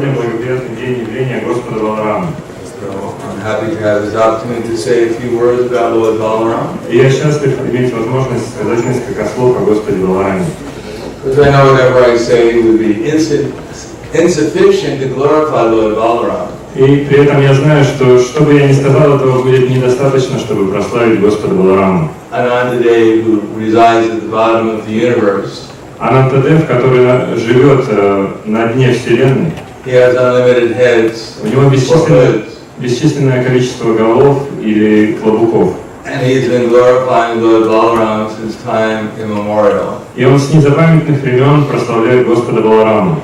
сегодня благоприятный день явления Господа Баларамы. I'm happy to have this opportunity to say a few words about Lord Balaram. И я счастлив иметь возможность сказать несколько слов о Господе Балараме. Because I know whatever I say would be insufficient to glorify Lord Balaram. И при этом я знаю, что бы я ни сказал, этого будет недостаточно, чтобы прославить Господа Балараму. Anandadeva, who resides at the bottom of the universe, Анантадев, который живет на дне Вселенной, he has unlimited heads, у него бесчисленное количество голов или клобуков. and he's been glorifying Lord Balaram since time immemorial. И он с незапамятных времен прославляет Господа Балараму.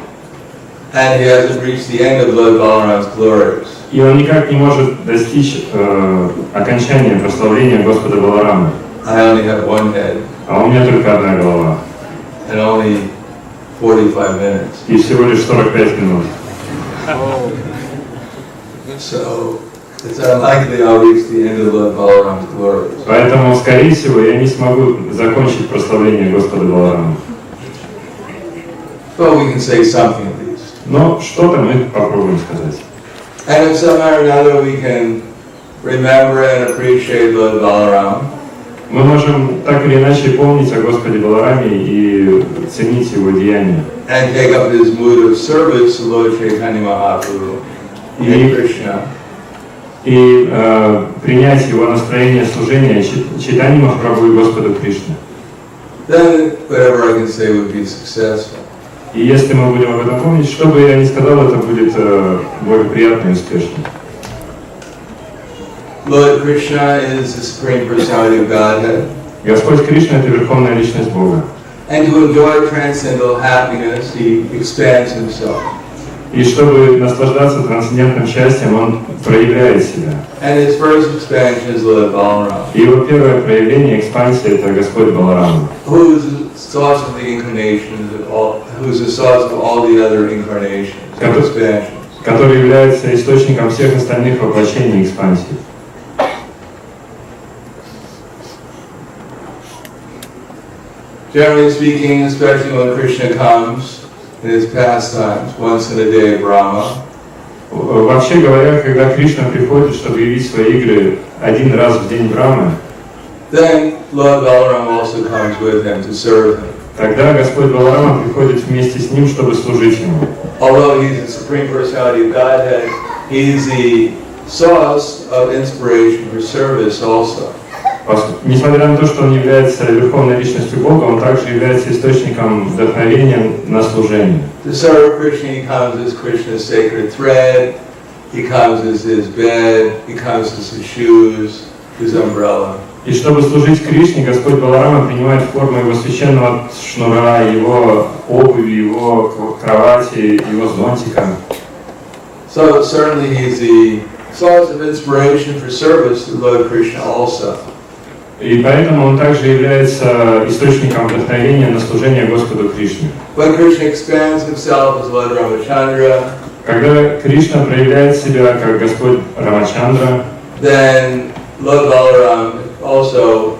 And he hasn't reached the end of Lord Balaram's glories. И он никак не может достичь окончания прославления Господа Баларамы. I only have one head. А у меня только одна голова. And only 45 minutes. И всего лишь 45 минут. So it's unlikely I'll reach the end of Lord Balaram's glories. Поэтому, скорее всего, я не смогу закончить прославление Господа Баларамы. But we can say something at least. Но что-то мы попробуем сказать. And in some way or another we can remember and appreciate Lord Balaram. Мы можем так или иначе помнить о Господе Балараме и ценить его деяния. And take up this mood of service to Lord Chaitanya Mahaprabhu and Krishna. И принять его настроение служения Чайтаньи Махапрабху и Господу Кришне. Then whatever I can say would be successful. И если мы будем об этом помнить, что бы я ни сказал, это будет благоприятно и успешно. Lord Krishna is the Supreme Personality of Godhead. Господь Кришна – это Верховная Личность Бога. And to enjoy transcendental happiness, He expands Himself. И чтобы наслаждаться трансцендентным счастьем, Он проявляет себя. And His first expansion is Lord Balaram. И его первое проявление, экспансия – это Господь Баларама. Who is the source of the incarnations of all? Who is the source of all the other incarnations and expansions? Который является источником всех остальных воплощений и экспансий. Generally speaking, especially when Krishna comes in his pastimes, once in a day Brahma, Вообще говоря, когда Кришна приходит, чтобы явить свои игры один раз в день Брамы, then Lord Balaram also comes with him to serve him. Тогда Господь Баларама приходит вместе с ним, чтобы служить ему. Although he's the Supreme Personality of Godhead, he's the source of inspiration for service also. Несмотря на то, что он является Верховной Личностью Бога, он также является источником вдохновения на служение. To serve Krishna, he comes as Krishna's sacred thread, he comes as his bed, he comes as his shoes, his umbrella. И чтобы служить Кришне, Господь Баларама принимает форму его священного шнура, его обуви, его кровати, его зонтика. So certainly he's the source of inspiration for service to Lord Krishna also. И поэтому он также является источником вдохновения на служение Господу Кришне. When Krishna expands himself as Lord Ramachandra, когда Кришна проявляет себя как Господь Рамачандра, then Lord Balaram also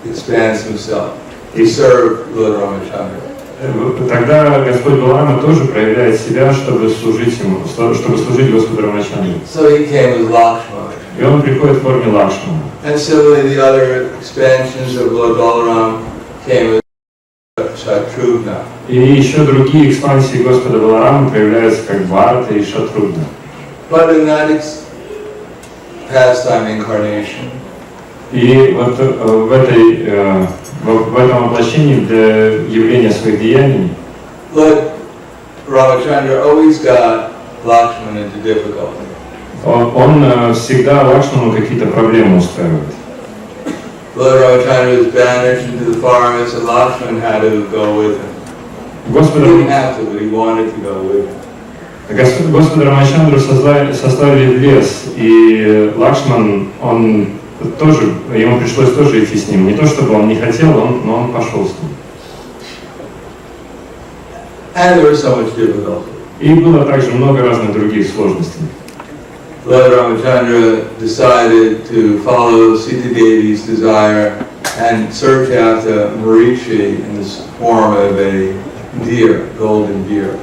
expands himself to serve Lord Ramachandra. Тогда Господь Баларама тоже проявляет себя, чтобы служить ему, чтобы служить Господу Рамачандре. So he came as Lakshmana. И он приходит в форме Лакшмана. And similarly, the other expansions of Lord Balaram came as Shatrugna. И еще другие экспансии Господа Баларама проявляются как Бхарата и Шатрудна. But in that pastime incarnation, и вот в этом воплощении для явления своих деяний Lord Ramachandra always got Lakshmana into difficulty. Он всегда Лакшману какие-то проблемы устраивает. Lord Ramachandra was banished into the forest, and Lakshman had to go with him. He didn't have to, but he wanted to go with him. Господа Рамачандру сослали в лес, и Лакшман, он тоже, ему пришлось тоже идти с ним. Не то чтобы он не хотел, но он пошел с ним. And there was so much difficulty. И было также много разных других сложностей. Lord Ramachandra decided to follow Sita Devi's desire and search after Marichi in the form of a deer, golden deer.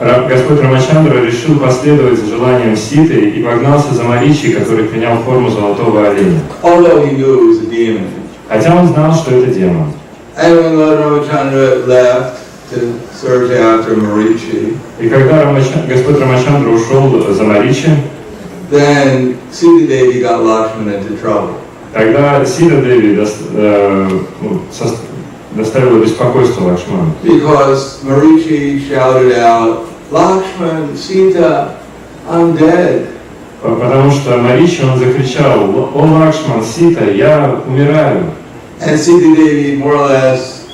Господь Рамачандра решил последовать за желанием Ситы и погнался за Маричи, который принял форму золотого оленя. Although he knew it was a demon. Хотя он знал, что это демон. And when Lord Ramachandra left to search after Marichi, и когда Господь Рамачандра ушел за Маричи, then Sita Devi got Lakshmana into trouble. Тогда Сита Деви доставила беспокойство Лакшману. Because Marichi shouted out, Lakshman, Sita, I'm dead. Потому что Маричи, он закричал: «О, Лакшман, Сита, я умираю». And Sita Devi more or less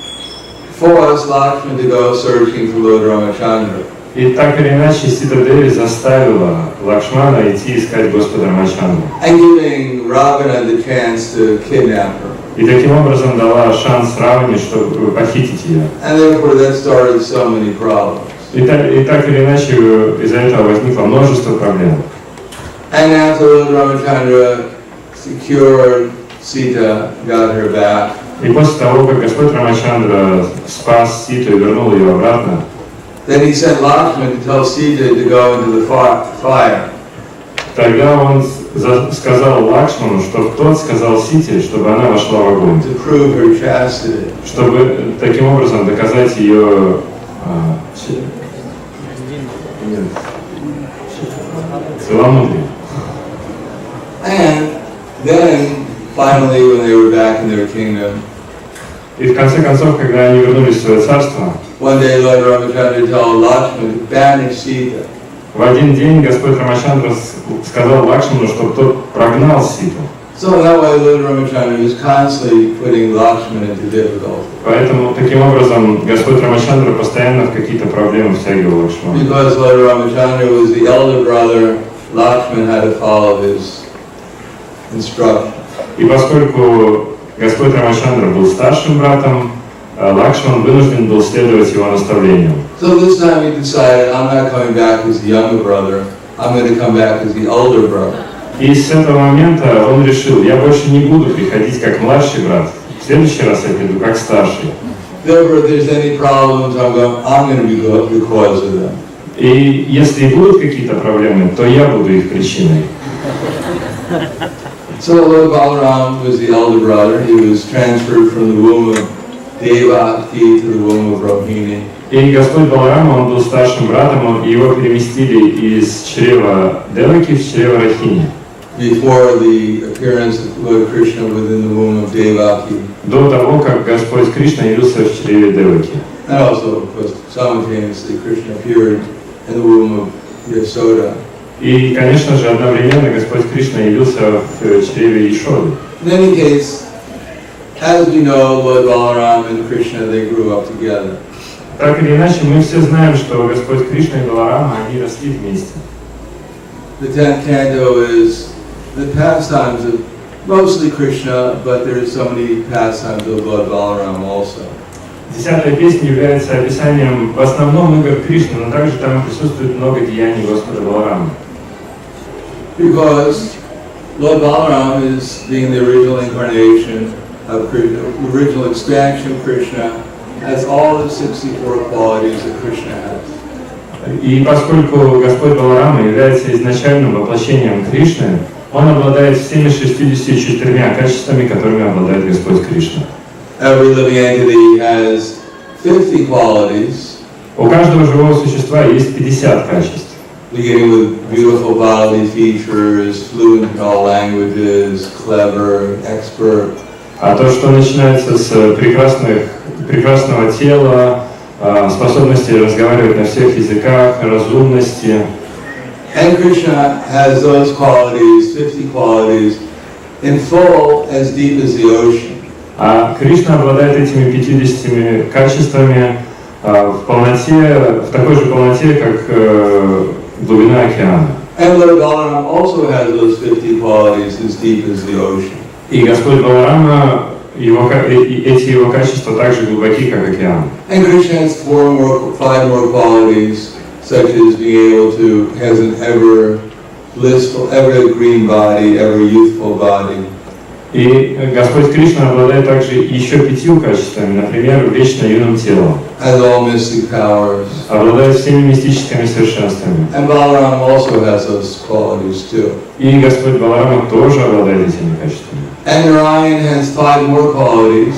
forced Lakshman to go searching for Lord Ramachandra. И так или иначе Сита Деви заставила Лакшмана идти искать Господа Рамачандру. And giving Ravana the chance to kidnap her. И таким образом дала шанс Раване, чтобы похитить ее. And therefore that started so many problems. И так или иначе из-за этого возникло множество проблем. And after Lord Ramachandra secured Sita, got her back. И после того, как Господь Рамачандра спас Ситу и вернул ее обратно, then he sent Lakshman to tell Sita to go into the fire. Тогда он сказал Лакшману, что тот сказал Сите, чтобы она вошла в огонь. To prove her chastity. Чтобы таким образом доказать ее целомудрие. And then finally, when they were back in their kingdom, и в конце концов, когда они вернулись в свое царство, one day Lord Ramachandra told Lakshman to banish Sita. В один день Господь Рамачандра сказал Лакшману, чтобы тот прогнал Ситу. So that way Lord Ramachandra is constantly putting Lakshman into difficulty. Поэтому таким образом Господь Рамачандра постоянно в какие-то проблемы втягивал Лакшмана. Because Lord Ramachandra was the elder brother, Lakshman had to follow his instructions. И поскольку Господь Рамачандра был старшим братом, Лакшман вынужден был следовать его наставлениям. So this time he decided, I'm not coming back as the younger brother, I'm going to come back as the older brother. И с этого момента он решил: я больше не буду приходить как младший брат, в следующий раз я приду как старший. Therefore, if there's any problems, I'm going to be the cause of them. И если и будут какие-то проблемы, то я буду их причиной. So Lord Balaram was the elder brother. He was transferred from the womb of Devaki to the womb of Rohini. И Господь Баларама, он был старшим братом, и его переместили из чрева Деваки в чрево Рахини. Before the appearance of Lord Krishna within the womb of Devaki. До того, как Господь Кришна явился в чреве Деваки. And also, of course, simultaneously Krishna appeared in the womb of Yasoda. И, конечно же, одновременно Господь Кришна явился в чреве Ишоды. In any case, as we know, Lord Balaram and Krishna, they grew up together. Так или иначе, мы все знаем, что Господь Кришна и Баларама, они росли вместе. The 10th canto is the pastimes of mostly Krishna, but there are so many pastimes of Lord Balaram also. 10-я песня является описанием в основном игр Кришны, но также там присутствует много деяний Господа Баларама. Because Lord Balaram is being the original incarnation of Krishna, the original expansion of Krishna, has all the 64 qualities that Krishna has. И поскольку Господь Баларама является изначальным воплощением Кришны, он обладает всеми 64 качествами, которыми обладает Господь Кришна. Every living entity has 50 qualities. У каждого живого существа есть 50 качеств. Beginning with beautiful bodily features, fluent in all languages, clever, expert. А то, что начинается с прекрасного тела, способности разговаривать на всех языках, разумности. And Krishna has those qualities, 50 qualities, in full, as deep as the ocean. А Кришна обладает этими 50 качествами в такой же полноте, как глубина океана. And Lord Balaram also has those 50 qualities as deep as the ocean. И Господь Баларама, эти его качества также глубоки, как океан. And Krishna has 5 more qualities, such as being able to, has an ever blissful, ever green body, ever youthful body. И Господь Кришна обладает также еще 5 качествами, например, вечно юным телом. Has all mystic powers. Обладает всеми мистическими совершенствами. And Balaram also has those qualities too. И Господь Баларама тоже обладает этими качествами. And Narayan has 5 more qualities.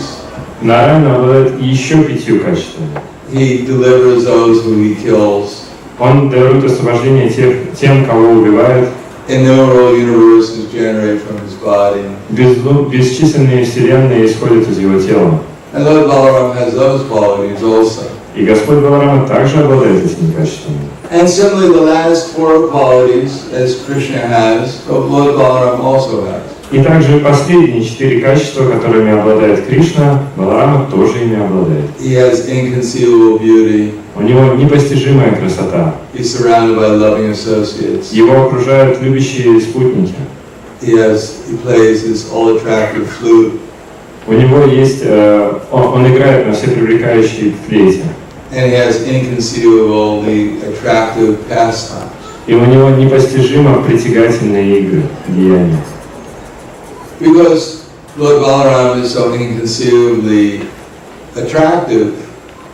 Нараяна обладает еще 5 качествами. He delivers those who he kills. Он дарует освобождение тем, кого убивает. Innumerable universes generate from his body. Бесчисленные вселенные исходят из его тела. And Lord Balaram has those qualities also. И Господь Баларама также обладает этими качествами. And similarly, the last 4 qualities, as Krishna has, Lord Balaram also has. И также последние 4 качества, которыми обладает Кришна, Баларама тоже ими обладает. He has inconceivable beauty. У него непостижимая красота. He's surrounded by loving associates. Его окружают любящие спутники. He plays his all-attractive flute. У него есть, он играет на все привлекающей флейте. And he has inconceivably attractive pastimes. И у него непостижимо притягательные игры, деяния. Because Lord Balaram is so inconceivably attractive,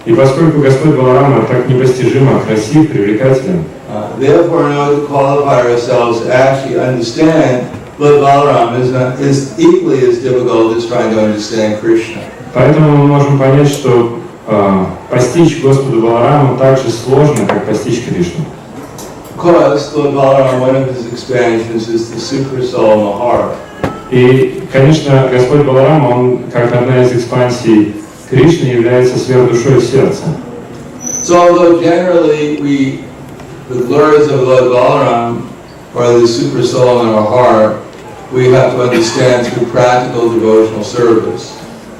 и поскольку Господь Баларама так непостижимо красив, привлекателен, therefore, in order to qualify ourselves to actually understand Lord Balaram is equally as difficult as trying to understand Krishna. Поэтому мы можем понять, что постичь Господа Балараму так же сложно, как постичь Кришну. Because Lord Balaram, one of his expansions is the super soul in the heart. И, конечно, Господь Баларама, он, как одна из экспансий Кришны, является сверхдушой в сердце. So although generally the glories of Lord Balaram, or the super soul in our heart, we have to understand through practical devotional service.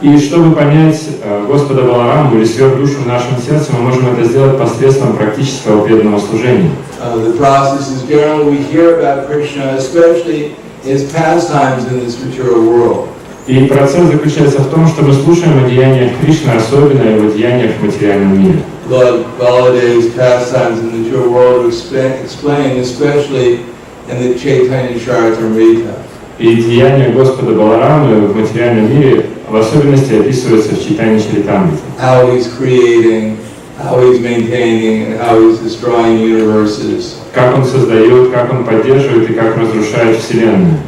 И чтобы понять Господа Балараму или сверхдушу в нашем сердце, мы можем это сделать посредством практического преданного служения. The process is generally we hear about Krishna, especially his pastimes in this material world. И процесс заключается в том, что мы слушаем о деяниях Кришны, особенно о его деяниях в материальном мире. Lord Baladave's pastimes in the material world are explained, especially in the Chaitanya Charitamrita. И деяния Господа Баларамы в материальном мире в особенности описываются в Чайтанья Чаритамрите. How he's creating, how he's maintaining, and how he's destroying universes. Как он создает, как он поддерживает и как разрушает вселенную.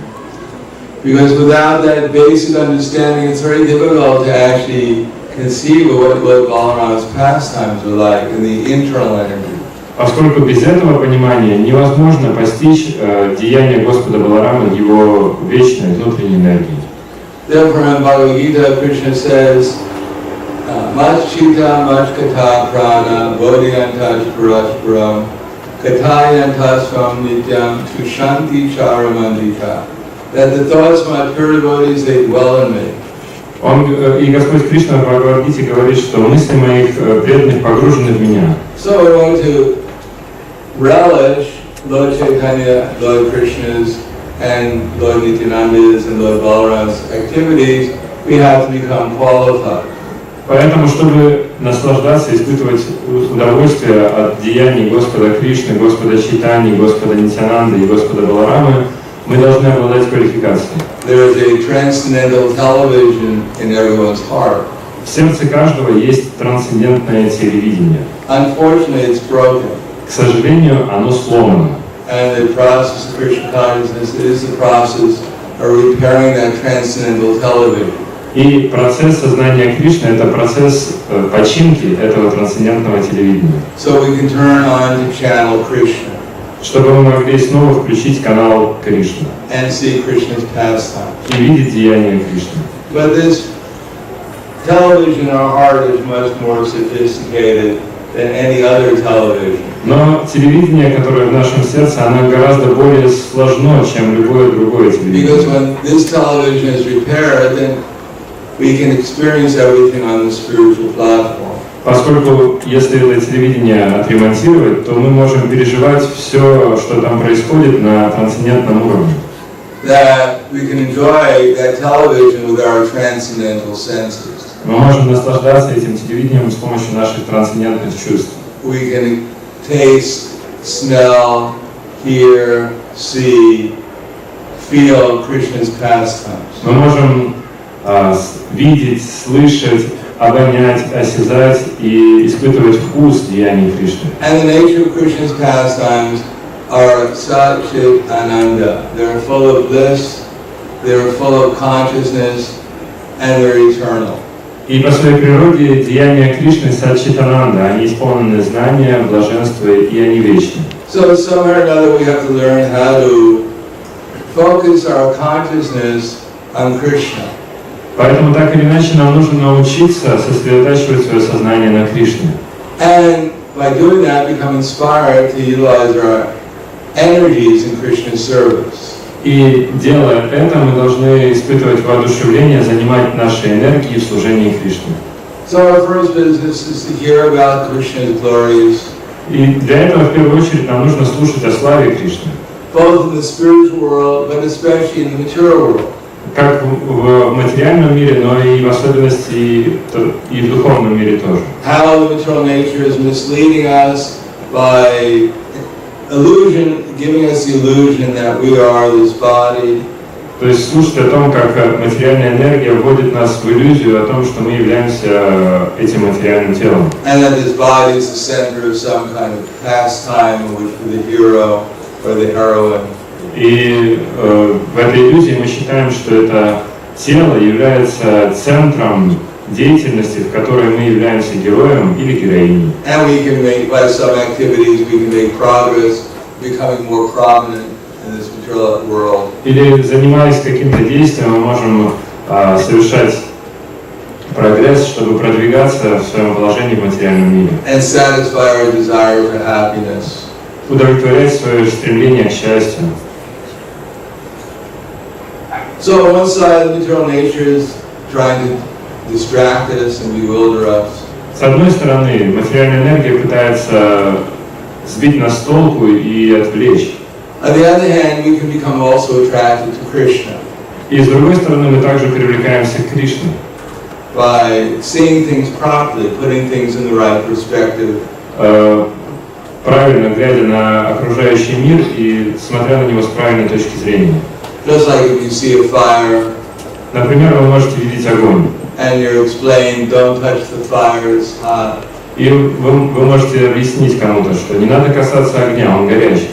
Because without that basic understanding, it's very difficult to actually conceive of what Balaram's pastimes are like in the internal energy. Поскольку без этого понимания невозможно постичь деяния Господа Баларамы в его вечной внутренней энергии. Therefore, in Bhagavad Gita, Krishna says, Machchita machkata prana bodhyantaj parasparam katayantas from nityam tushanti charamandita. That the thoughts of my pure devotees, they dwell in me. И Господь Кришна в Бхагавад-гите говорит, что мысли моих преданных погружены в меня. So in order to relish Lord Chaitanya, Lord Krishna's, and Lord Nityananda's and Lord Balaram's activities, we have to become qualified. Поэтому, чтобы наслаждаться, испытывать удовольствие от деяний Господа Кришны, Господа Чайтаньи, Господа Нитянанды и Господа Баларамы, мы должны обладать квалификацией. There is a transcendental television in everyone's heart. В сердце каждого есть трансцендентное телевидение. Unfortunately, it's broken. К сожалению, оно сломано. And the process of Krishna consciousness is the process of repairing that transcendental television. И процесс сознания Кришны – это процесс починки этого трансцендентного телевидения. So we can turn on to channel Krishna. Чтобы мы могли снова включить канал Кришны. And see Krishna's pastimes. И видеть деяния Кришны. But this television in our heart is much more sophisticated than any other television. Но телевидение, которое в нашем сердце, оно гораздо более сложно, чем любое другое телевидение. Because when this television is repaired, then we can experience everything on the spiritual platform. Поскольку если это телевидение отремонтировать, то мы можем переживать все, что там происходит на трансцендентном уровне. That we can enjoy that television with our transcendental senses. Мы можем наслаждаться этим телевидением с помощью наших трансцендентных чувств. We can taste, smell, hear, see, feel Krishna's pastimes. Мы можем видеть, слышать, обонять, осязать и испытывать вкус деяний Кришны. And the nature of Krishna's pastimes are Satchit Ananda. They're full of bliss, they're full of consciousness, and they're eternal. И по своей природе деяния Кришны Сатчитананда, они исполнены знания, блаженства и они вечны. So somewhere or another we have to learn how to focus our consciousness on Krishna. Поэтому так или иначе нам нужно научиться сосредотачивать свое сознание на Кришне. And by doing that, become inspired to utilize our energies in Krishna's service. И делая это, мы должны испытывать воодушевление, занимать наши энергии в служении Кришне. So our first business is to hear about Krishna's glories. И для этого в первую очередь нам нужно слушать о славе Кришны. Both in the spiritual world, but especially in the material world. Как в материальном мире, но и в особенности и в духовном мире тоже. How the material nature is misleading us by illusion, giving us the illusion that we are this body. То есть слушать о том, как материальная энергия вводит нас в иллюзию о том, что мы являемся этим материальным телом. And that this body is the center of some kind of pastime in which we're the hero or the heroine. И в этой иллюзии мы считаем, что это тело является центром деятельности, в которой мы являемся героем или героиней. And we can make, by some activities, we can make progress, becoming more prominent in this material world. Или занимаясь каким-то действием, мы можем совершать прогресс, чтобы продвигаться в своем положении в материальном мире. And satisfy our desire for happiness. Удовлетворять свое стремление к счастью. So on one side, the material nature is trying to distract us and bewilder us. С одной стороны, материальная энергия пытается сбить нас с толку и отвлечь. On the other hand, we can become also attracted to Krishna. И с другой стороны, мы также привлекаемся к Кришне. By seeing things properly, putting things in the right perspective. Правильно глядя на окружающий мир и смотря на него с правильной точки зрения. Just like if you see a fire. Например, вы можете видеть огонь. And you're explaining, don't touch the fire, it's hot. И вы можете объяснить кому-то, что не надо касаться огня, он горячий.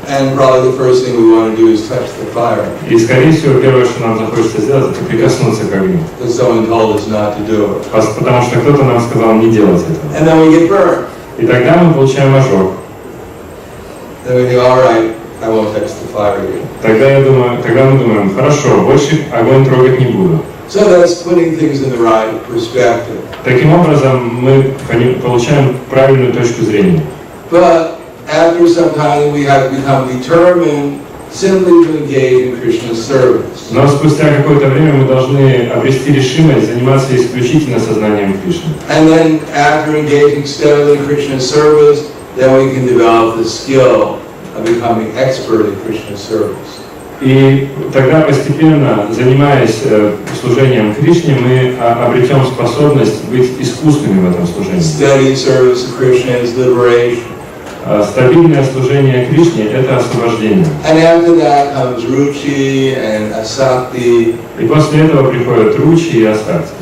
And probably the first thing we want to do is touch the fire. И скорее всего первое, что нам захочется сделать, это прикоснуться к огню. Because someone told us not to do it. Потому что кто-то нам сказал не делать этого. And then we get burned. И тогда мы получаем ожог. Then we think, all right, I won't touch the fire again. Тогда мы думаем, хорошо, больше огонь трогать не буду. So that's putting things in the right perspective. Таким образом, мы получаем правильную точку зрения. But after some time, we have to become determined simply to engage in Krishna's service. Но спустя какое-то время мы должны обрести решимость заниматься исключительно сознанием Кришны. And then after engaging steadily in Krishna's service, then we can develop the skill of becoming expert in Krishna's service. И тогда постепенно, занимаясь служением Кришне, мы обретем способность быть искусными в этом служении. Steady service of Krishna is liberation. Стабильное служение Кришне – это освобождение. And after that comes ruchi and asakti. И после этого приходят ручи и асакти.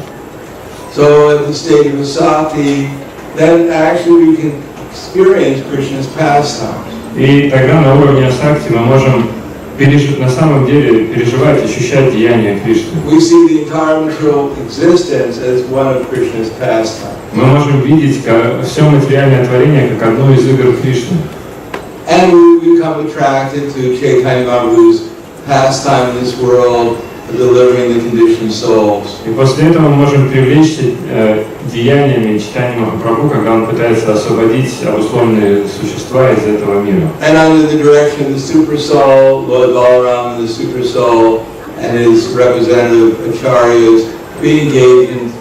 So in the state of asakti, then actually we can experience Krishna's pastimes. И тогда на уровне асакти мы можем на самом деле переживать, ощущать деяния Кришны. We see the entire material existence as one of Krishna's pastimes. Мы можем видеть все материальное творение как одну из игр Кришны. And we become attracted to Chaitanya Mahaprabhu's pastime in this world, delivering the conditioned souls. И после этого мы можем привлечься деяниями Чайтаньи Махапрабху, когда он пытается освободить обусловленные существа из этого мира. And under the direction of the super soul, Lord Balaram, the super soul, and his representative acharyas, be engaged in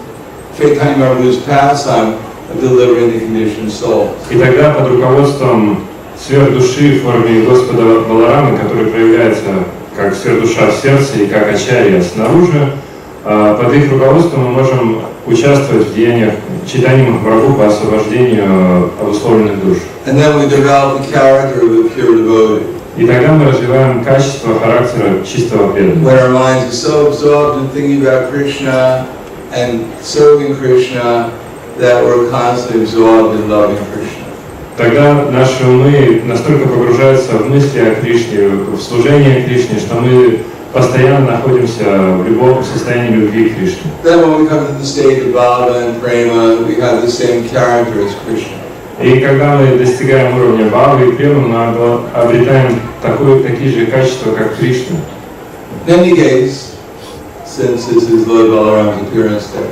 Chaitanya Mahaprabhu's pastime of delivering the conditioned souls. И тогда под руководством сверхдуши в форме Господа Баларамы, который проявляется как сверхдуша в сердце и как ачарья снаружи, под их руководством мы можем участвовать в деяниях Чайтаньи Махапрабху по освобождению обусловленных душ. And then we develop the character of a pure devotee. И тогда мы развиваем качество характера чистого преданного. When our minds are so absorbed in thinking about Krishna and serving Krishna that we're constantly absorbed in loving Krishna. Тогда наши умы настолько погружаются в мысли о Кришне, в служение Кришне, что мы постоянно находимся в любом состоянии любви к Кришне. Then when we come to the state of bhava and prema, we have the same character as Krishna. И когда мы достигаем уровня бхавы и премы, мы обретаем такие же качества, как Кришна. In any case, since this is Lord Balaram's appearance day,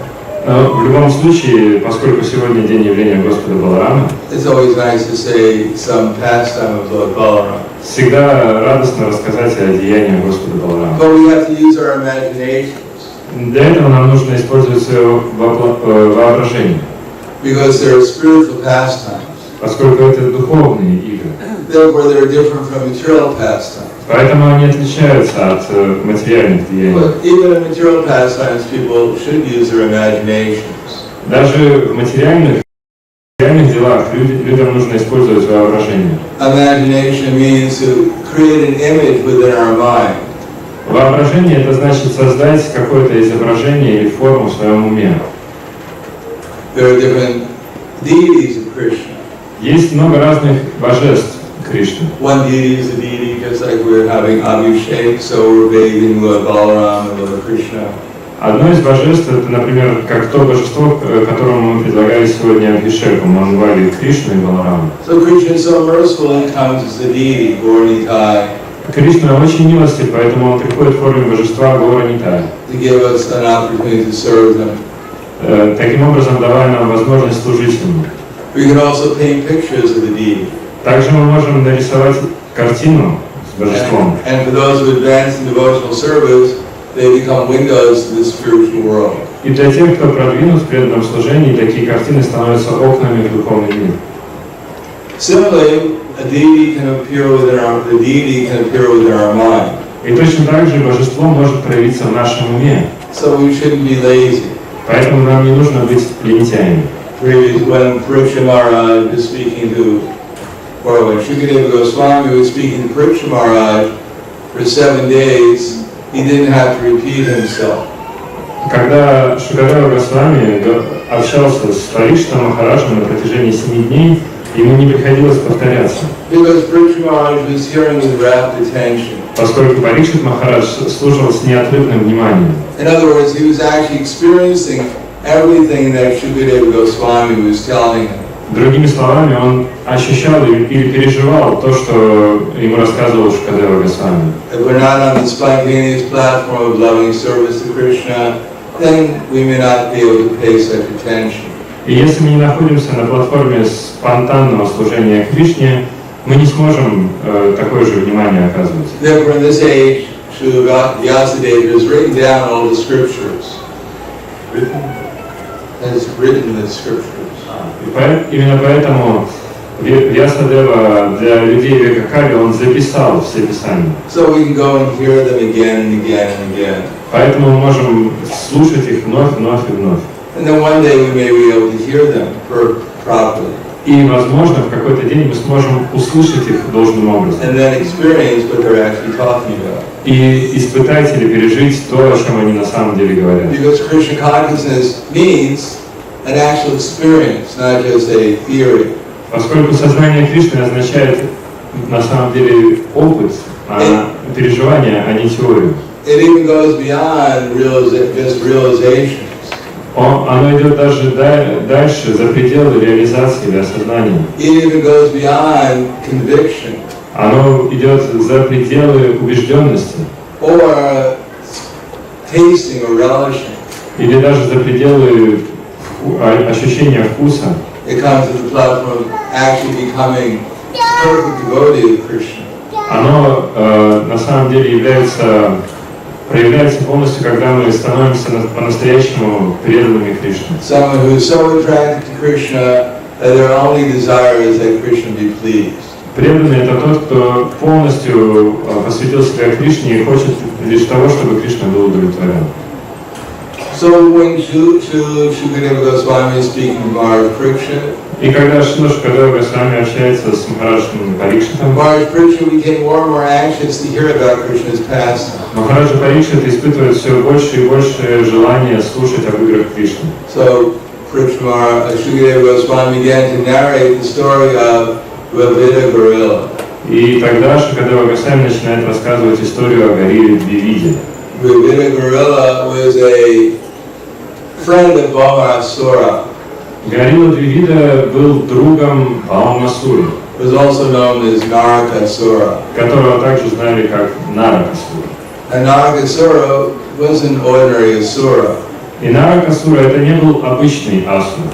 Но в любом случае, поскольку сегодня день явления Господа Баларамы, it's always nice to say some pastime of Lord Balaram. всегда радостно рассказать о деяниях Господа Баларамы. But we have to use our imaginations. Для этого нам нужно использовать свое воображение, Because they're spiritual pastimes. поскольку это духовные игры. Therefore, they're different from material pastimes. Поэтому они отличаются от материальных деяний. But even in material pastimes, people should use their imaginations. Даже в материальных делах людям нужно использовать воображение. Imagination means to create an image within our mind. Воображение — это значит создать какое-то изображение или форму в своем уме. There are different deities of Krishna. Есть много разных божеств Кришны. One deity is a deity, just like we're having Abhishek, so we're bathing Lord Balaram and Lord Krishna. Одно из божеств — это, например, как то божество, которому мы предлагали сегодня Абхишеку, мы омывали Кришну и Балараму. So Krishna is so merciful, he comes as the deity, Gauranitai, Кришна очень милостив, поэтому он приходит в форме божества Гауранитай, to give us an opportunity to serve him. таким образом давая нам возможность служить ему. We can also paint pictures of the deity. Также мы можем нарисовать картину с божеством. And for those who advance in devotional service, they become windows to the spiritual world. И для тех, кто продвинут в преданном служении, такие картины становятся окнами в духовный мир. Similarly, the deity can appear within our mind. И точно так же божество может проявиться в нашем уме. So we shouldn't be lazy. Поэтому нам не нужно быть лентяями. When Parikshit Maharaj was speaking to, or when Shukadeva Goswami was speaking to Parikshit Maharaj for 7 days, he didn't have to repeat himself. Когда Шукадева Госвами общался с Парикшитом Махараджем на протяжении 7 дней, ему не приходилось повторяться. Because Parikshit Maharaj was hearing with rapt attention. Поскольку Парикшит Махарадж слушал с неотрывным вниманием. In other words, he was actually experiencing everything that Shukadeva Goswami was telling him. Другими словами, он ощущал или переживал то, что ему рассказывал Шукадева Госвами. If we're not on the spontaneous platform of loving service to Krishna, then we may not be able to pay such attention. И если мы не находимся на платформе спонтанного служения Кришне, мы не сможем такое же внимание оказывать. Therefore, in this age, Srila Vyasadeva has written down all the scriptures. Has written the scriptures. Именно поэтому Вьясадева для людей века Кали он записал все писания. So we can go and hear them again and again and again. Поэтому мы можем слушать их вновь, вновь и вновь. And then one day we may be able to hear them properly. И, возможно, в какой-то день мы сможем услышать их должным образом. And then experience what they're actually talking about. И испытать или пережить то, о чем они на самом деле говорят. Because Krishna consciousness means an actual experience, not just a theory. Поскольку сознание Кришны означает на самом деле опыт, переживание, а не теорию. It even goes beyond just realizations. Оно идет даже дальше, за пределы реализации или осознания. It even goes beyond conviction. Оно идет за пределы убежденности. Or tasting or relishing. Или даже за пределы ощущения вкуса. It comes to the platform of actually becoming a perfect devotee of Krishna. Оно на самом деле проявляется полностью, когда мы становимся по-настоящему преданными Кришне. Someone who is so attracted to Krishna that their only desire is that Krishna be pleased. Преданный — это тот, кто полностью посвятил себя Кришне и хочет лишь того, чтобы Кришна был удовлетворен. So when Shukadeva Goswami is speaking to Maharaj Parikshit, И когда Шрила Шукадева Госвами общается с Махараджем Парикшитом, Maharaj Parikshit became more and more anxious to hear about Krishna's pastime. Махараджа Парикшит испытывает все больше и больше желания слушать об играх Кришны. So Shukadeva Goswami began to narrate the story of Dvivida gorilla. И тогда Шукадева Госвами начинает рассказывать историю о горилле Двивиде. Dvivida gorilla was a friend of Bhamasura. Горилла Двивида был другом Баумасуры, Was also known as Narakasura. которого также знали как Наракасура. And Narakasura was an ordinary asura. И Наракасура это не был обычный асур.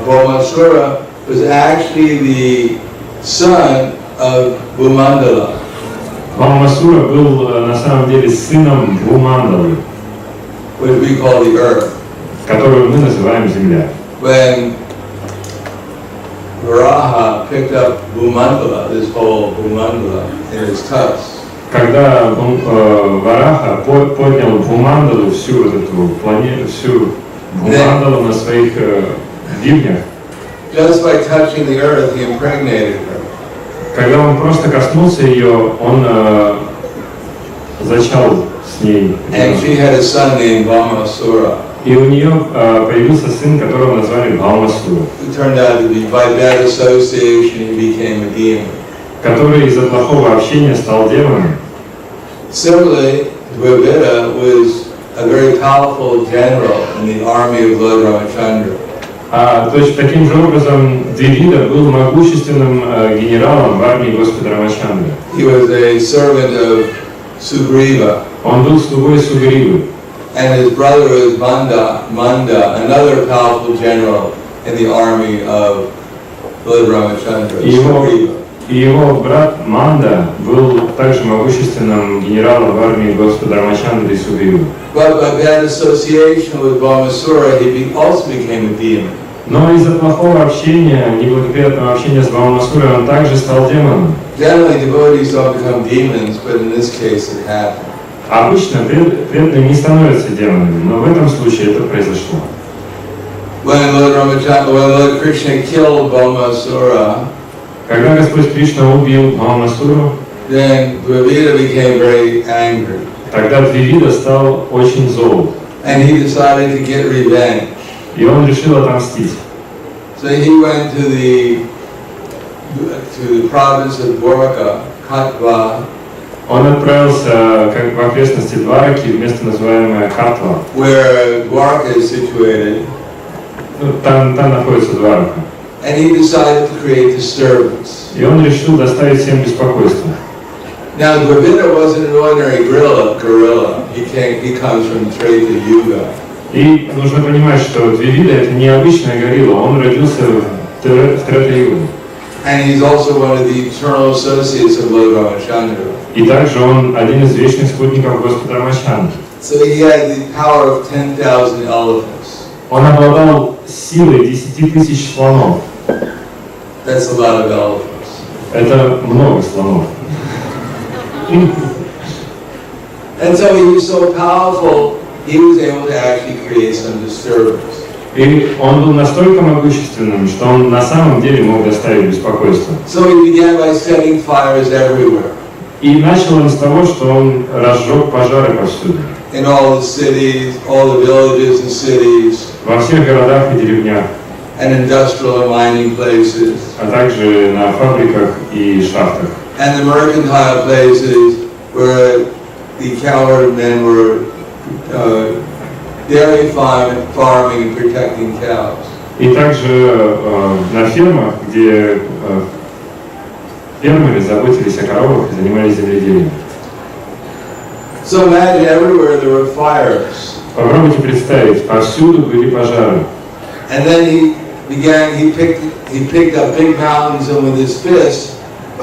Bhamasura was actually the son of Bhumandala. Баумасура был на самом деле сыном Бхумандалы, What we call the earth. которую мы называем Земля. When Varaha picked up Bhumandala, this whole Bhumandala, in his tusk, Когда Вараха поднял Бхумандалу, всю вот эту планету, всю Бхумандалу на своих бивнях, just by touching the earth, he impregnated her. когда он просто коснулся ее, он зачал с ней. And she had a son named Bhamasura, И у нее появился сын, которого назвали Баумасура, who turned out to be, by bad association, he became a demon. который из-за плохого общения стал демоном. Similarly, Dvivida was a very powerful general in the army of Lord Ramachandra. То есть таким же образом Двивида был могущественным генералом в армии Господа Рамачандры. He was a servant of Sugriva. Он был слугой Сугривы. And his brother was Manda, another powerful general in the army of Lord Ramachandra. И его брат Манда был также могущественным генералом в армии Господа Рамачандры и Сугривы. But by bad association with Bhamasura, he also became a demon. Но из-за плохого общения, неблагоприятного общения с Баумасурой, он также стал демоном. Generally, devotees don't become demons, but in this case, it happened. Обычно преданные не становятся демонами, но в этом случае это произошло. When Lord Krishna killed Bhamasura, Когда Господь Кришна убил Баумасуру, then Dvivida became very angry. тогда Двивида стал очень зол, And he decided to get revenge. и он решил отомстить. So he went to the province of Dwarka, Katva, Он отправился в окрестности Двараки, в место называемое Катва. where Dwarka is situated, Там находится Дварака. and he decided to create disturbance. И он решил доставить всем беспокойство. Now, Dvivida wasn't an ordinary gorilla. He comes from Treta Yuga. И нужно понимать, что Двивида это не обычная горилла, он родился в Трета-Юге. And he's also one of the eternal associates of Lord Ramachandra. И также он один из вечных спутников Господа Рамачандры. So he had the power of 10,000 elephants. Он обладал силой 10 тысяч слонов. That's a lot of elephants. Это много слонов. And so he was so powerful, he was able to actually create some disturbance. И он был настолько могущественным, что он на самом деле мог доставить беспокойство. So he began by setting fires everywhere. И начал он с того, что он разжег пожары повсюду. In all the cities, all the villages and cities, Во всех городах и деревнях, and industrial and mining places, а также на фабриках и шахтах. and the mercantile places where the cowherd men were dairy farming and protecting cows. И также на фермах, где фермеры заботились о коровах и занимались земледелием. So imagine everywhere there were fires. Попробуйте представить, повсюду были пожары. And then he picked up big mountains, and with his fist,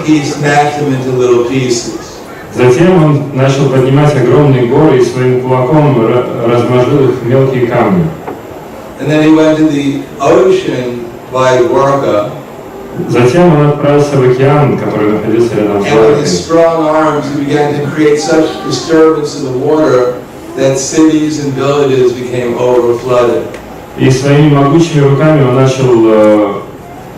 he smashed them into little pieces. Затем он начал поднимать огромные горы и своим кулаком размажил их в мелкие камни. And then he went to the ocean by Dwarka. Затем он отправился в океан, который находился рядом с And with Дваракой. his strong arms, he began to create such disturbance in the water that cities and villages became overflooded. И своими могучими руками он начал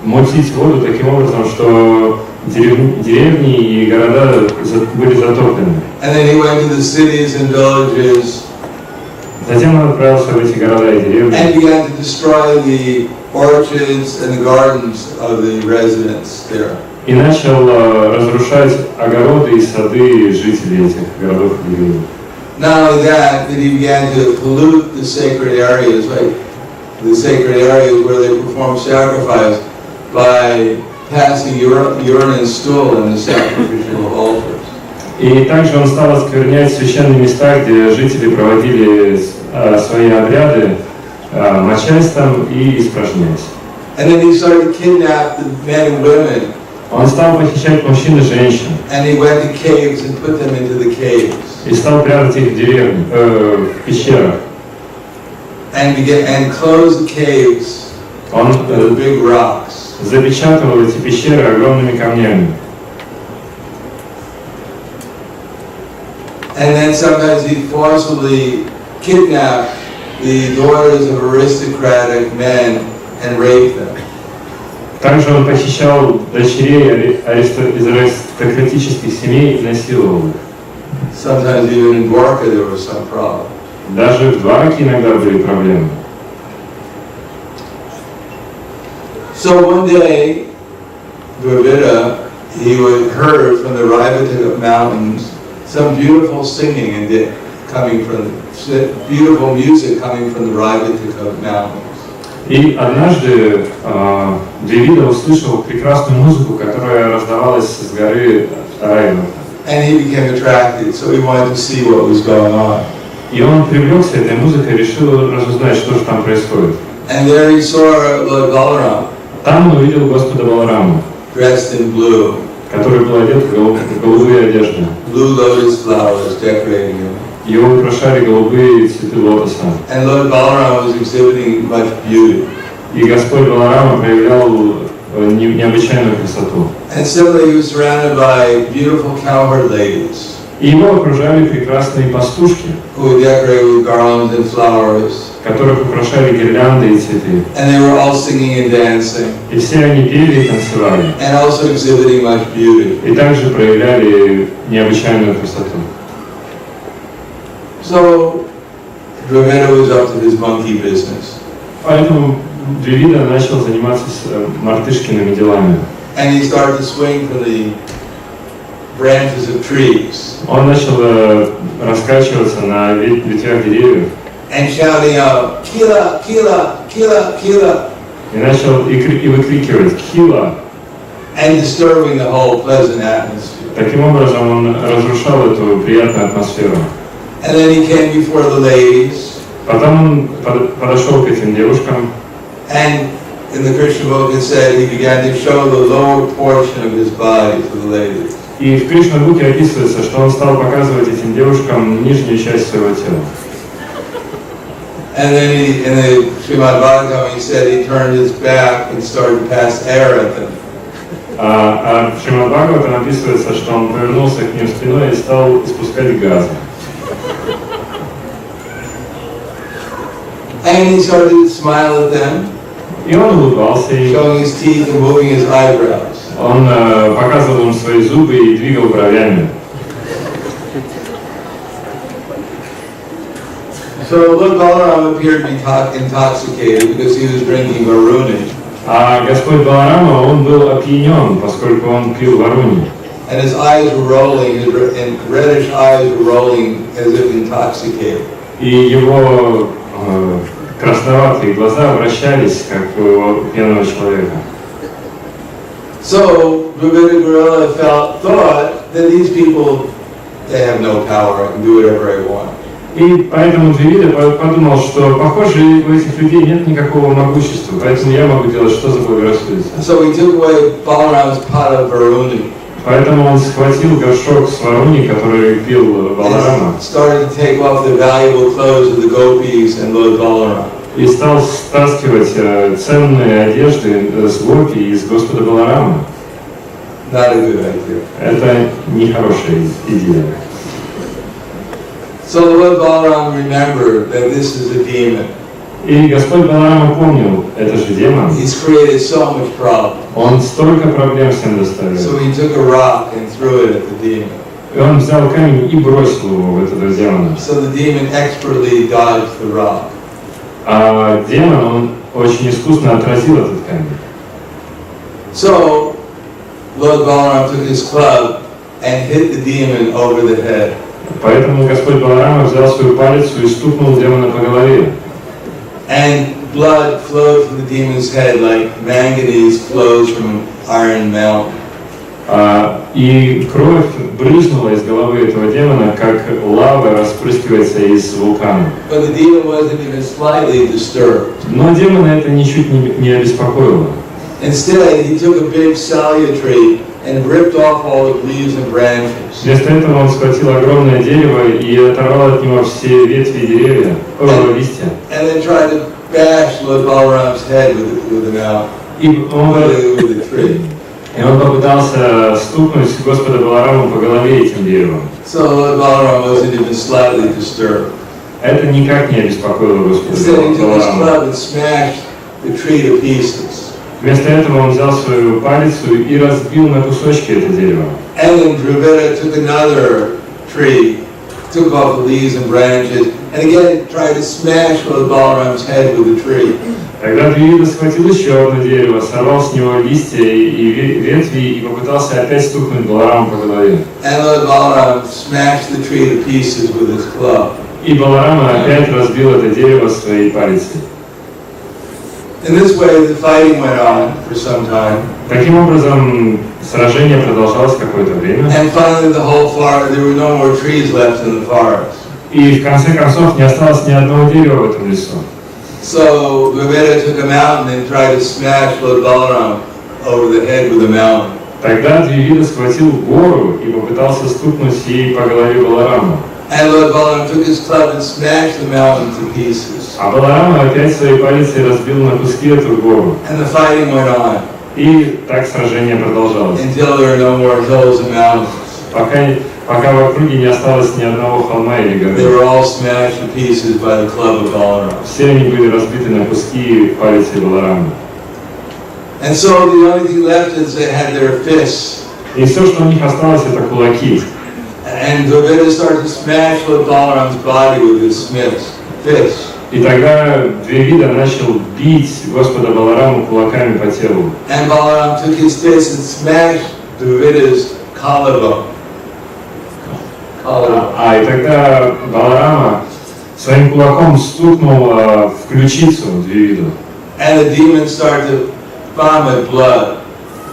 мутить воду таким образом, что деревни и города были затоплены. And then he went to the cities and villages. Затем он отправился в эти города и деревни. And began to destroy the orchards and the gardens of the residents there. И начал разрушать огороды и сады жителей этих городов и деревень. Not only that, but he began to pollute the sacred areas, right? The sacred areas where they perform sacrifice by passing urine and stool in the sacrificial altars. И также он стал осквернять священные места, где жители проводили свои обряды, мочась там и испражняясь. And then he started to kidnap the men and women. Он стал похищать мужчин и женщин. And he went to caves and put them into the caves. И стал прятать их в деревне, в пещерах. And close the caves with big rocks. Запечатывал эти пещеры огромными камнями. And then sometimes he forcibly kidnapped the daughters of aristocratic men and raped them. Также он похищал дочерей из аристократических семей и насиловал их. Sometimes even in Dwarka there was some problem. Даже в Двараке иногда были проблемы. So one day, Dravida, he heard from the Raivataka mountains some beautiful singing and beautiful music coming from the Raivataka mountains. И однажды Дравида услышал прекрасную музыку, которая раздавалась с горы Райвата. And he became attracted, so he wanted to see what was going on. И он привлекся этой музыкой, решил разузнать, что же там происходит. And there he saw Lord Balaram. Там он увидел Господа Балараму, dressed in blue, который был одет в голубые одежды. Blue lotus flowers decorating him. Его украшали голубые цветы лотоса. And Lord Balaram was exhibiting much beauty. И Господь Баларама проявлял необычайную красоту. And similarly, he was surrounded by beautiful cowherd ladies. И его окружали прекрасные пастушки, who were decorated with garlands and flowers. Которых украшали гирлянды и цветы. And they were all singing and dancing. И все они пели и танцевали. And also exhibiting much beauty. И также проявляли необычайную красоту. So, Dravida was up to his monkey business. Поэтому Дравида начал заниматься мартышкиными делами. And he started to swing from the branches of trees. Он начал раскачиваться на ветвях деревьев. And shouting out, Kila, Kila, Kila, Kila. И начал и выкрикивать «Кила». And disturbing the whole pleasant atmosphere. Таким образом он разрушал эту приятную атмосферу. And then he came before the ladies. Потом он подошел к этим девушкам. And in the Krishna book it said he began to show the lower portion of his body to the ladies. И в Кришна-буке описывается, что он стал показывать этим девушкам нижнюю часть своего тела. And then in the Srimad Bhagavatam he said he turned his back and started to pass air at them. А в Шримад Бхагаватам описывается, что он повернулся к ним спиной и стал испускать газы. And he started to smile at them. И он улыбался им. Showing his teeth and moving his eyebrows. Он показывал им свои зубы и двигал бровями. So Lord Balaram appeared to be intoxicated because he was drinking varuni. А Господь Баларама, он был опьянен, поскольку он пил варуни. And his eyes were rolling, and reddish eyes were rolling as if intoxicated. И его красноватые глаза вращались, как у пьяного человека. So Dravida Gorilla thought that these people, they have no power, I can do whatever I want. И поэтому Дравида подумал, что, похоже, у этих людей нет никакого могущества, поэтому я могу делать, что заблагорассудится. So he took away Balaram's pot of varuni. Поэтому он схватил горшок с варуни, который пил Баларама, started to take off the valuable clothes of the gopis and Lord Balaram. И стал стаскивать ценные одежды с гопи и с Господа Баларама. Not a good idea. Это нехорошая идея. So the Lord Balaram remembered that this is a demon. И Господь Баларама помнил, это же демон. He's created so much problem. Он столько проблем всем доставил. So he took a rock and threw it at the demon. И он взял камень и бросил его в этого демона. So the demon expertly dodged the rock. А демон, он очень искусно отразил этот камень. So Lord Balaram took his club and hit the demon over the head. Поэтому Господь Баларама взял свою палицу и стукнул демона по голове. And blood flowed from the demon's head like manganese flows from Iron Mountain. И кровь брызнула из головы этого демона, как лава распрыскивается из вулкана. But the demon wasn't even slightly disturbed. Но демона это ничуть не обеспокоило. Instead, he took a big salvia tree and ripped off all the leaves and branches. Вместо этого он схватил огромное дерево и оторвал от него все ветви и деревья, листья. And then tried to bash Lord Balaram's head with the tree. И он попытался стукнуть Господа Балараму по голове этим деревом. So Lord Balaram wasn't even slightly disturbed. Это никак не обеспокоило Господа Instead, he took his Баларама. club and smashed the tree to pieces. Вместо этого он взял свою палицу и разбил на кусочки это дерево. And then Dravida took another tree, took off the leaves and branches, and again tried to smash Lord Balaram's head with the tree. Тогда Дравида схватил еще одно дерево, сорвал с него листья и ветви и попытался опять стукнуть Балараму по голове. And Lord Balaram smashed the tree to pieces with his club. И Баларама опять разбил это дерево своей палицей. In this way, the fighting went on for some time. Таким образом, сражение продолжалось какое-то время. And finally, the whole forest, there were no more trees left in the forest. И в конце концов не осталось ни одного дерева в этом лесу. So Dravida took a mountain and tried to smash Lord Balaram over the head with a mountain. Тогда Дравида схватил гору и попытался стукнуть ей по голове Балараму. And Lord Balaram took his club and smashed the mountain to pieces. А Баларама опять своей палицей разбил на куски эту гору. And the fighting went on. И так сражение продолжалось. Until there were no more hills and mountains. Пока в округе не осталось ни одного холма или горы. They were all smashed to pieces by the club of Balaram. Все они были разбиты на куски палицей Баларама. And so the only thing left is they had their fists. И все, что у них осталось, это кулаки. And Dravida started to smash Lord Balaram's body with his fists. И тогда Дравида начал бить Господа Балараму кулаками по телу. And Balaram took his fist and smashed Dravida's collarbone. И тогда Баларама своим кулаком стукнул в ключицу Дравиду. And the demon started to vomit blood.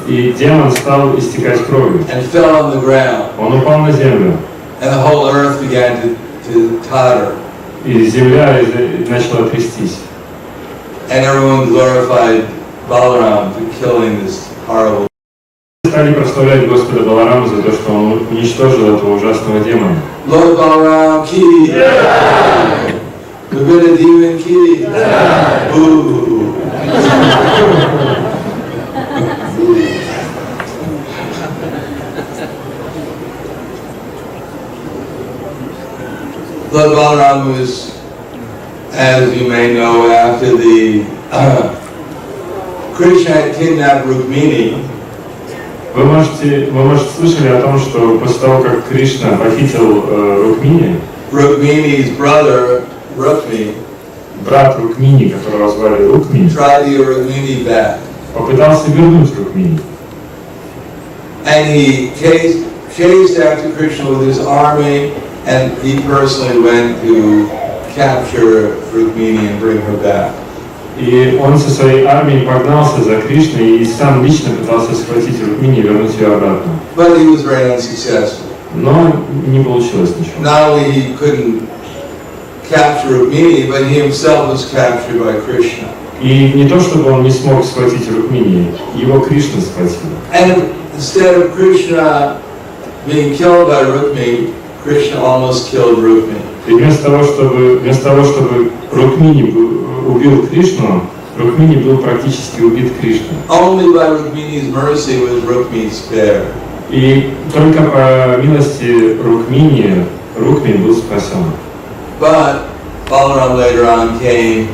И демон стал истекать кровью. And fell on the ground. Он упал на землю. And the whole earth began to totter. И земля начала трястись. And everyone glorified Balaram for killing this horrible. Стали прославлять Господа Балараму за то, что он уничтожил этого ужасного демона. Lord Balaram ki. Dravida demon ki. Boo. Lord Balaram was, as you may know, after the Krishna had kidnapped Rukmini. Вы можете слышали о том, что после того, как Кришна похитил Рукмини, Rukmini's brother, Rukmi, брат Рукмини, которого звали Рукмини, tried to get Rukmini back. попытался вернуть Рукмини. And he chased after Krishna with his army, and he personally went to capture Rukmini and bring her back. И он со своей армией погнался за Кришной и сам лично пытался схватить Рукмини и вернуть ее обратно. But he was very unsuccessful. Но не получилось ничего. Not only he couldn't capture Rukmini, but he himself was captured by Krishna. И не то, чтобы он не смог схватить Рукмини, его Кришна схватил. And instead of Krishna being killed by Rukmini, Krishna almost killed Rukmini. И вместо того, чтобы Рукмини убил Кришну, Рукмини был практически убит Кришной. Only by Rukmini's mercy was Rukmini spared. И только по милости Рукмини Рукмин был спасен. But Balaram later on came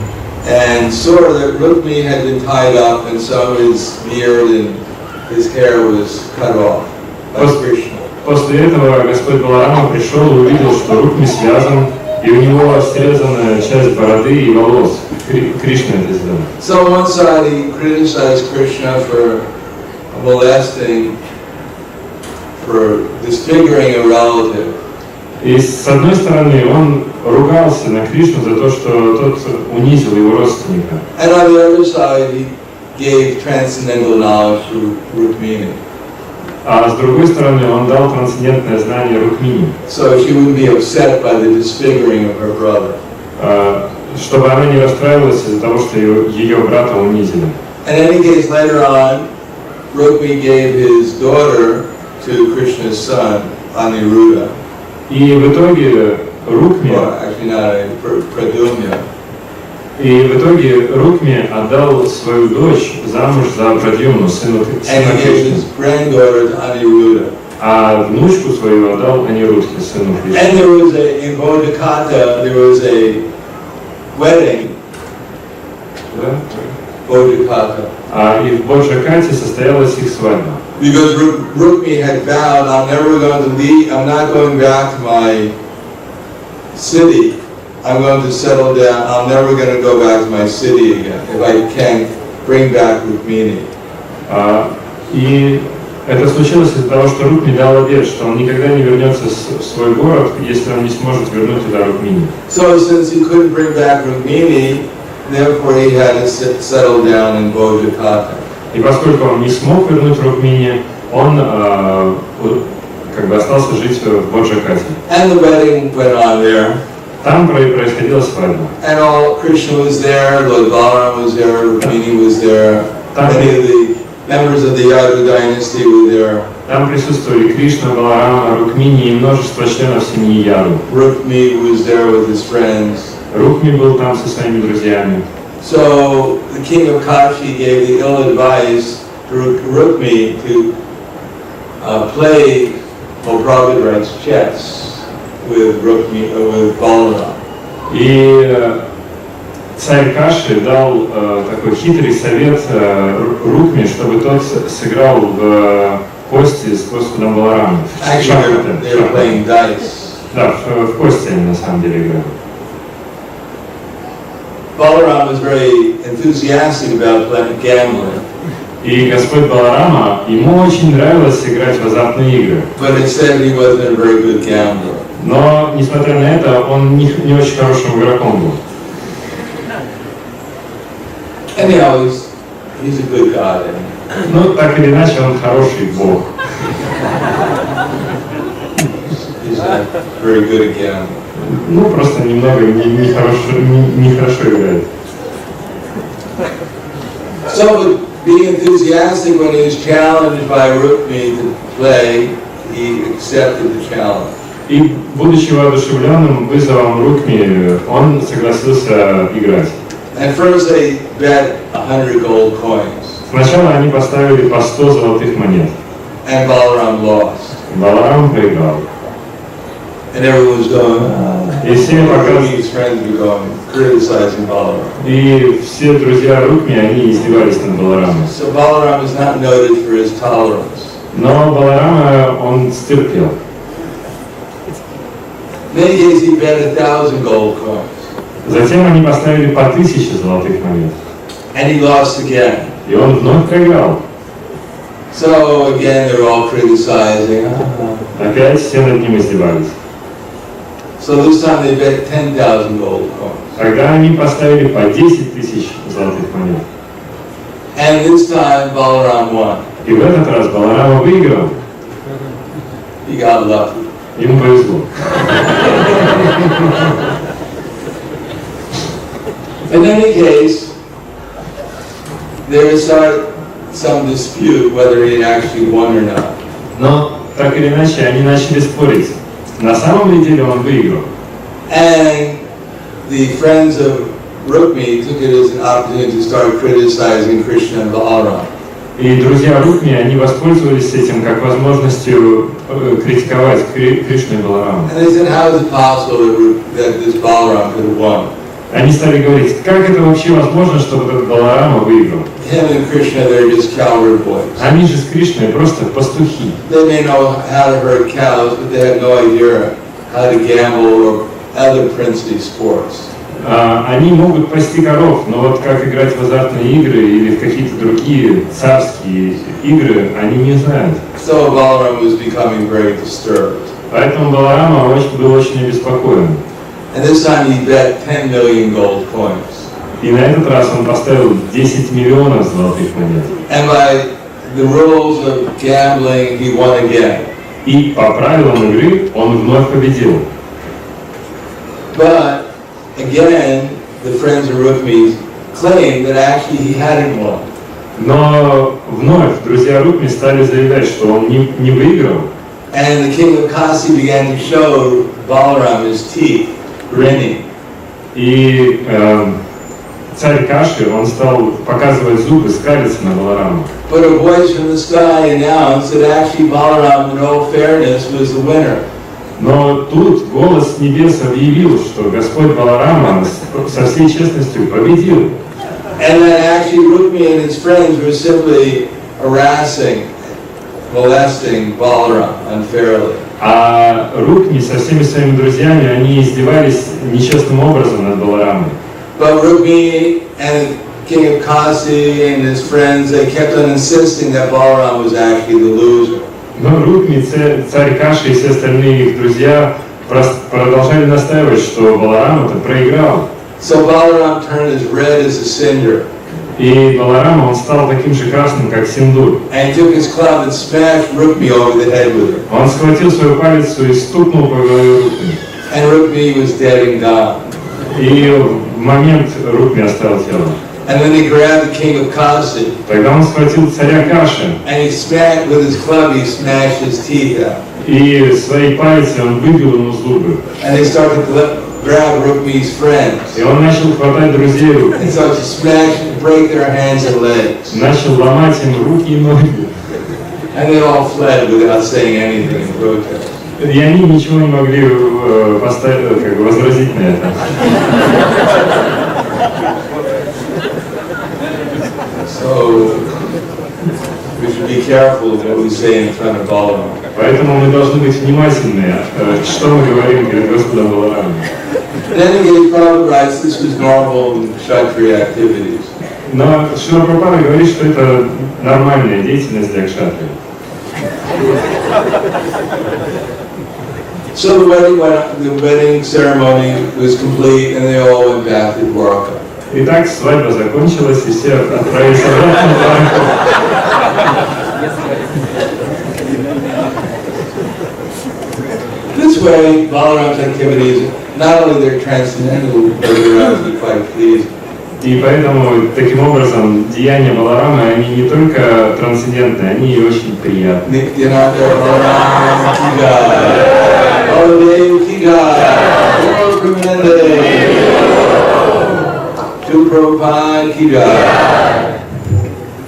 and saw that Rukmini had been tied up and some of his beard and his hair was cut off by Krishna. После этого Господь Баларама пришел и увидел, что Рукми связан, и у него срезана часть бороды и волос. Кришна это сделал. So on one side he criticized Krishna for molesting, for disfiguring a relative. И с одной стороны он ругался на Кришну за то, что тот унизил его родственника. And on the other side he gave transcendental knowledge to Rukmini. А с другой стороны он дал трансцендентное знание Рукмини. So she wouldn't be upset by the disfiguring of her brother. Чтобы она не расстраивалась из-за того, что ее брата унизили. In any case, later on, Rukmini gave his daughter to Krishna's son, Aniruddha. И в итоге Рукми, отдал свою дочь замуж за Прадьюмну, сына Кришны. А внучку свою отдал Анирудхе, сыну Кришны. And there was in Bodhikata, there was a wedding. Bodhikata. И в Боджакате состоялась их свадьба. Because Rukmini had vowed, I'm never going to leave, I'm not going back to my city. I'm going to settle down. I'm never going to go back to my city again if I can't bring back Rukmini. И это случилось из-за того, что Рукми дал обет, что он никогда не вернется в свой город, если он не сможет вернуть туда Рукмини. So since he couldn't bring back Rukmini, therefore he had to settle down in Bodhikata. И поскольку он не смог вернуть Рукмини, он как бы остался жить в Боджакате. And the wedding went on there. Там происходила свадьба. And all Krishna was there, Lord Balaram was there, Rukmini was there, many of the members of the Yadu dynasty were there. Там присутствовали Кришна, Баларама, Рукмини и множество членов семьи Яду. Rukmini was there with his friends. Рукми был там со своими друзьями. So the king of Kashi gave the ill advice to Rukmini to play, well, Prabhupada writes, chess with Balaram. И царь Каши дал такой хитрый совет Рукми, чтобы тот сыграл в кости с Господом Баларамом. Actually, they were playing dice. Да, в кости они на самом деле играли. Balaram was very enthusiastic about gambling. И Господь Баларама, ему очень нравилось играть в азартные игры. But instead he wasn't a very good gambler. Но, несмотря на это, он не очень хорошим игроком был. Anyhow, he's a good God. Ну, так или иначе, он хороший Бог. He's not very good at gambling. Ну, просто немного нехорошо играет. So, being enthusiastic when he was challenged by Rukmini to play, he accepted the challenge. И, будучи воодушевленным вызовом Рукми, он согласился играть. And first they bet 100 gold coins. Сначала они поставили по 100 золотых монет. And Balaram lost. Баларам проиграл. And everyone was going, И все показывали. His friends were going, criticizing Balaram. И все друзья Рукми, они издевались над Баларамом. So Balaram is not noted for his tolerance. Но Баларама он стерпел. In many cases he bet 1,000 gold coins. Затем они поставили по 1000 золотых монет. And he lost again. И он вновь проиграл. So again they're all criticizing. Опять все над ним издевались. So this time they bet 10,000 gold coins. Тогда они поставили по 10 тысяч золотых монет. And this time Balaram won. И в этот раз Баларама выиграл. He got lucky. Ему повезло. In any case, there started some dispute whether he actually won or not. Но так или иначе они начали спорить. На самом ли деле он выиграл? And the friends of Rukmini took it as an opportunity to start criticizing Krishna and Balaram. И друзья Рукми, они воспользовались этим как возможностью критиковать Кришну и Балараму. And they said, how is it possible that this Balaram could have won? Они стали говорить, как это вообще возможно, чтобы этот Баларама выиграл? Him and Krishna, they're just coward boys. Они же с Кришной просто пастухи. They may know how to herd cows, but they have no idea how to gamble or other princely sports. Они могут пасти коров, но вот как играть в азартные игры или в какие-то другие царские игры, они не знают. So Balaram was becoming very disturbed. Поэтому Баларама был очень обеспокоен. And this time he bet 10 million gold coins. И на этот раз он поставил 10 миллионов золотых монет. And by the rules of gambling, he won again. И по правилам игры он вновь победил. But again, the friends of Rukmi claimed that actually he hadn't won. Но вновь друзья Рукми стали заявлять, что он не выиграл. And the king of Kasi began to show Balaram his teeth, grinning. И царь Каши, он стал показывать зубы, скалиться на Балараму. But a voice from the sky announced that actually Balaram, in all fairness, was the winner. Но тут голос с небес объявил, что Господь Баларама со всей честностью победил. And that actually Rukmi and his friends were simply harassing, molesting Balaram unfairly. А Рукми со всеми своими друзьями, они издевались нечестным образом над Баларамой. But Rukmi and the king of Kasi and his friends, they kept on insisting that Balaram was actually the loser. Но Рукми, царь Каши и все остальные их друзья продолжали настаивать, что Баларам это проиграл. So Balaram turned as red as a cinder. И Баларам, он стал таким же красным, как синдур. And he took his club and smashed Rukmi over the head with it. Он схватил свою палицу и стукнул по голове Рукми. And Rukmi was dead and gone. И в момент Рукми оставил тело. And then he grabbed the king of Kasi. Тогда он схватил царя Каши. And he smacked with his club, he smashed his teeth out. И своей палицей он выбил ему зубы. And they started to grab Rukmi's friends. И он начал хватать друзей Рукми. And started to smash and break their hands and legs. Начал ломать им руки и ноги. And they all fled without saying anything in protest. И они ничего не могли возразить на это. So we should be careful what we say in front of Balaram. Поэтому мы должны быть внимательны, что мы говорим перед Господом Баларамом. Then again, Prabhupada writes this was normal in Kshatriya activities. Но Шрила Прабхупада говорит, что это нормальная деятельность для кшатрии. So the wedding ceremony was complete, and they all went back to Dwarka. Итак, свадьба закончилась, и все отправились обратно в Двараку. This way, Balaram's activities, not only they're transcendental, but they're actually quite pleasing. И поэтому, таким образом, деяния Баларамы, они не только трансцендентные, они и очень приятные. Nityananda Balaram ki jai, Baladev ki jai, Prabhupada ki jai,